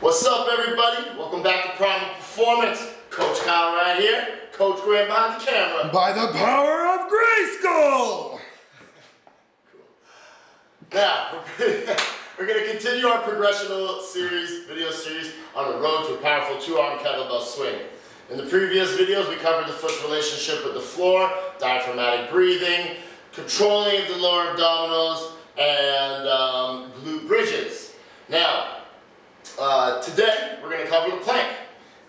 What's up, everybody? Welcome back to Primal Performance. Coach Kyle right here. Coach Grant behind the camera. By the power of Grayskull! Cool. Now, we're going to continue our progressional video series on the road to a powerful two-arm kettlebell swing. In the previous videos, we covered the foot's relationship with the floor, diaphragmatic breathing, controlling of the lower abdominals, and glute bridges. Now, today we're going to cover the plank,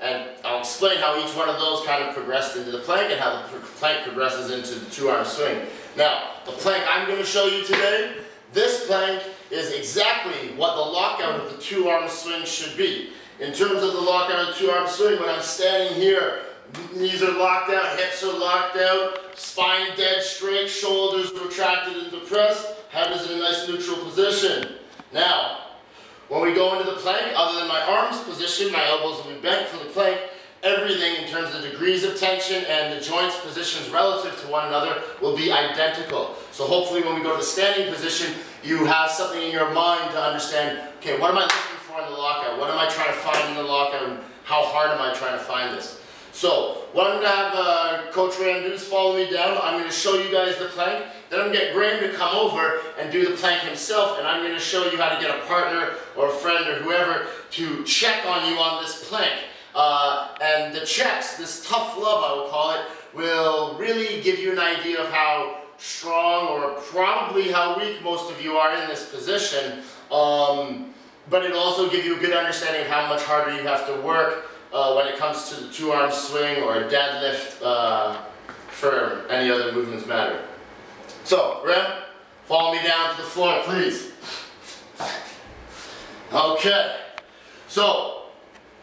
and I'll explain how each one of those kind of progressed into the plank and how the plank progresses into the two-arm swing. Now, the plank I'm going to show you today, this plank is exactly what the lockout of the two-arm swing should be. In terms of the lockout of the two-arm swing, when I'm standing here, knees are locked out, hips are locked out, spine dead straight, shoulders retracted and depressed, head is in a nice neutral position. Now, when we go into the plank, other than my arms position, my elbows will be bent for the plank, everything in terms of degrees of tension and the joints positions relative to one another will be identical. So hopefully when we go to the standing position, you have something in your mind to understand, okay, what am I looking for in the lockout? What am I trying to find in the lockout? And how hard am I trying to find this? So what I'm going to have Coach Ram do is follow me down. I'm going to show you guys the plank. Then I'm going to get Graham to come over and do the plank himself, and I'm going to show you how to get a partner or a friend or whoever to check on you on this plank. And the checks, this tough love I will call it, will really give you an idea of how strong or probably how weak most of you are in this position. But it'll also give you a good understanding of how much harder you have to work when it comes to the two-arm swing or a deadlift for any other movements matter. So, Graham, follow me down to the floor, please. Okay. So,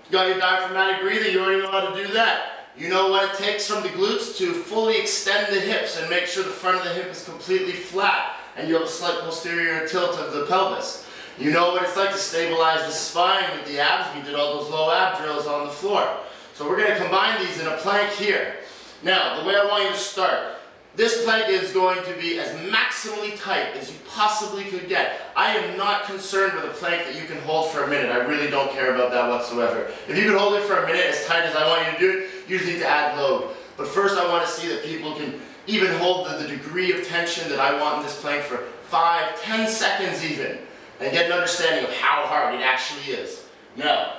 you got your diaphragmatic breathing, you already know how to do that. You know what it takes from the glutes to fully extend the hips and make sure the front of the hip is completely flat and you have a slight posterior tilt of the pelvis. You know what it's like to stabilize the spine with the abs. We did all those low ab drills on the floor. So we're going to combine these in a plank here. Now, the way I want you to start, this plank is going to be as maximally tight as you possibly could get. I am not concerned with a plank that you can hold for a minute. I really don't care about that whatsoever. If you can hold it for a minute as tight as I want you to do it, you just need to add load. But first I want to see that people can even hold the degree of tension that I want in this plank for 5, 10 seconds even, and get an understanding of how hard it actually is. Now,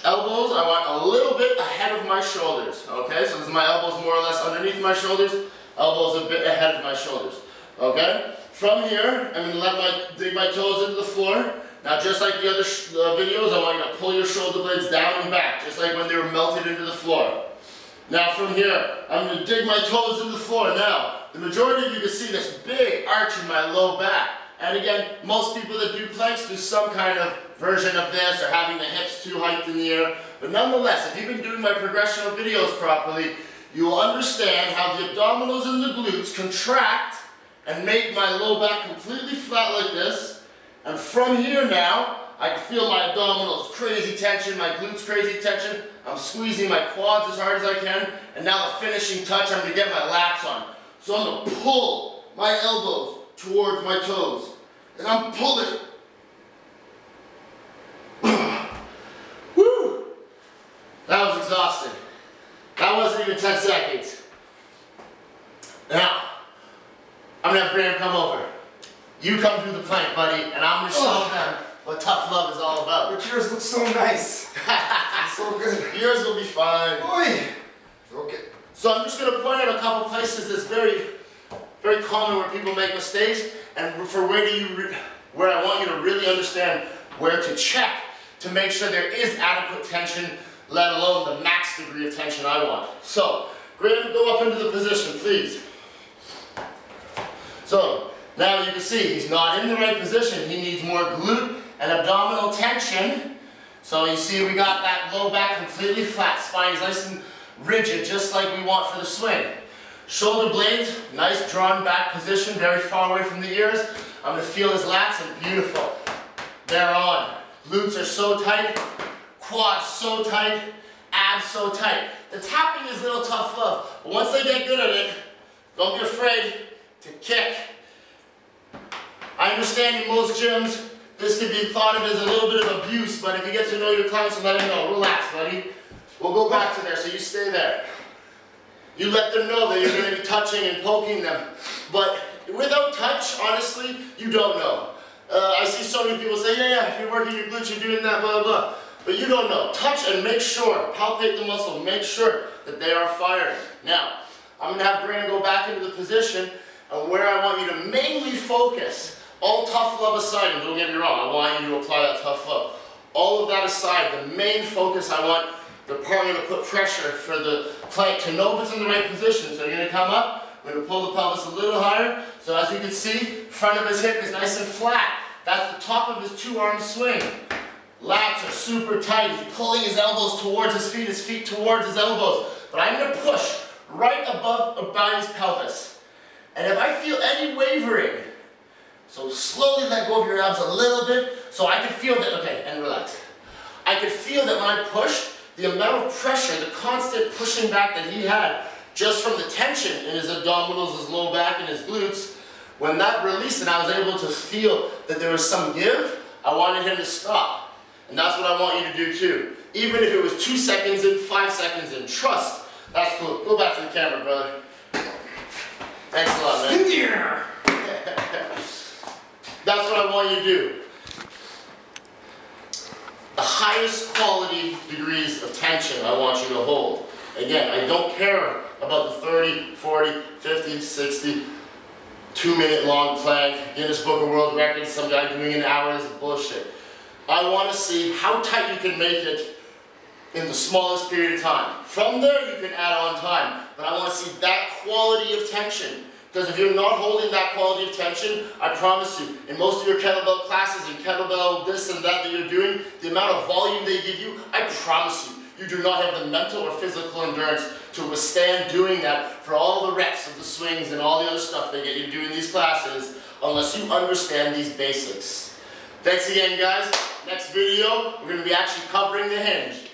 elbows I want a little bit ahead of my shoulders. Okay, so this is my elbows more or less underneath my shoulders. Elbows a bit ahead of my shoulders, okay? From here, I'm going to dig my toes into the floor. Now, just like the other videos, I want you to pull your shoulder blades down and back, just like when they were melted into the floor. Now, from here, I'm going to dig my toes into the floor. Now, the majority of you can see this big arch in my low back. And again, most people that do planks do some kind of version of this or having the hips too hiked in the air. But nonetheless, if you've been doing my progressional videos properly, you will understand how the abdominals and the glutes contract and make my low back completely flat like this. And from here now, I can feel my abdominals crazy tension, my glutes crazy tension. I'm squeezing my quads as hard as I can. And now the finishing touch, I'm going to get my lats on. So I'm going to pull my elbows towards my toes. And I'm pulling. Woo! That was exhausting. That wasn't even 10 seconds. Now, I'm going to have Graham come over. You come do the plank, buddy, and I'm going to show them what tough love is all about. But yours looks so nice. So good. Yours will be fine. Oy. Okay. So I'm just going to point out a couple places that's very common where people make mistakes, and for where I want you to really understand where to check to make sure there is adequate tension, let alone the max degree of tension I want. So, Graham, go up into the position, please. So, now you can see he's not in the right position. He needs more glute and abdominal tension. So you see we got that low back completely flat, spine is nice and rigid, just like we want for the swing. Shoulder blades, nice drawn back position, very far away from the ears. I'm going to feel his lats, and beautiful. They're on. Glutes are so tight, quads so tight, abs so tight. The tapping is a little tough love, but once they get good at it, don't be afraid to kick. I understand in most gyms, this could be thought of as a little bit of abuse, but if you get to know your clients and let them know, relax, buddy. We'll go back to there, so you stay there. You let them know that you're going to be touching and poking them. But without touch, honestly, you don't know. I see so many people say, yeah, you're working your glutes, you're doing that, blah, blah, blah. But you don't know. Touch and make sure, palpate the muscle, make sure that they are firing. Now, I'm going to have Graham go back into the position and where I want you to mainly focus, all tough love aside, and don't get me wrong, I want you to apply that tough love. All of that aside, the main focus, I want the partner to put pressure for the plank to know if it's in the right position. So you're going to come up, we're going to pull the pelvis a little higher. So as you can see, front of his hip is nice and flat. That's the top of his two-arm swing. Lats are super tight. He's pulling his elbows towards his feet towards his elbows. But I'm going to push right above by his pelvis. And if I feel any wavering, so slowly let go of your abs a little bit, so I can feel that, okay, and relax. I could feel that when I pushed, the amount of pressure, the constant pushing back that he had, just from the tension in his abdominals, his low back, and his glutes, when that released and I was able to feel that there was some give, I wanted him to stop. And that's what I want you to do too. Even if it was 2 seconds in, 5 seconds in, trust. That's cool. Go back to the camera, brother. Thanks a lot, man. Yeah. That's what I want you to do. The highest quality degrees of tension I want you to hold. Again, I don't care about the 30, 40, 50, 60, 2-minute long plank, Guinness Book of World Records, some guy doing an hour is bullshit. I want to see how tight you can make it in the smallest period of time. From there you can add on time, but I want to see that quality of tension. Because if you're not holding that quality of tension, I promise you, in most of your kettlebell classes and kettlebell this and that you're doing, the amount of volume they give you, I promise you, you do not have the mental or physical endurance to withstand doing that for all the reps of the swings and all the other stuff they get you to do in these classes, unless you understand these basics. Thanks again, guys. Next video, we're going to be actually covering the hinge.